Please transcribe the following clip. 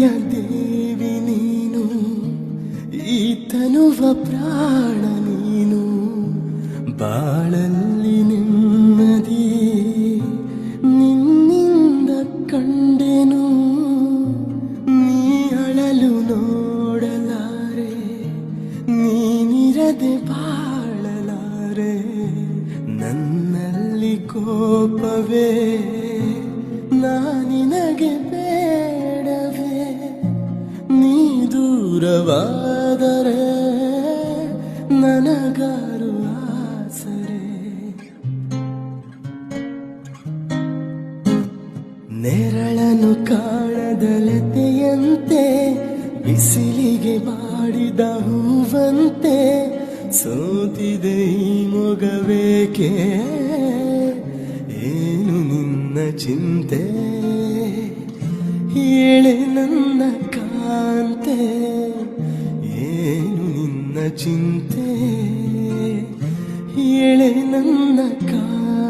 ಪ್ರೀತಿಯ ದೇವಿ ನೀನು, ಈ ತನುವ ಪ್ರಾಣ ನೀನು. ಬಾಳಲ್ಲಿ ನೆಮ್ಮದಿ ನಿನ್ನಿಂದ ಕಂಡೆನು. ನೀ ಅಳಲು ನೋಡಲಾರೆ, ನೀನಿರದೆ ಬಾಳಲಾರೆ. ನನ್ನಲ್ಲಿ ಕೋಪವೇ ನಾನಿನಗೆ ಬೇಡವೇ, ನೀ ದೂರವಾದರೆ ನನಗಾರು ಆಸರೆ. ನೆರಳನು ಕಾಣದಲತೆಯಂತೆ, ಬಿಸಿಲಿಗೆ ಬಾಡಿದ ಹೂವಂತೆ ಸೋತಿದೆ ಈ ಮೊಗವೇಕೆ. ಏನು ನಿನ್ನ ಚಿಂತೆ, ಹೇಳೆ ನನ್ನ ಕಾಂತೆ. ಏನು ನಿನ್ನ ಚಿಂತೆ, ಹೇಳೆ ನನ್ನ ಕಾಂತೆ.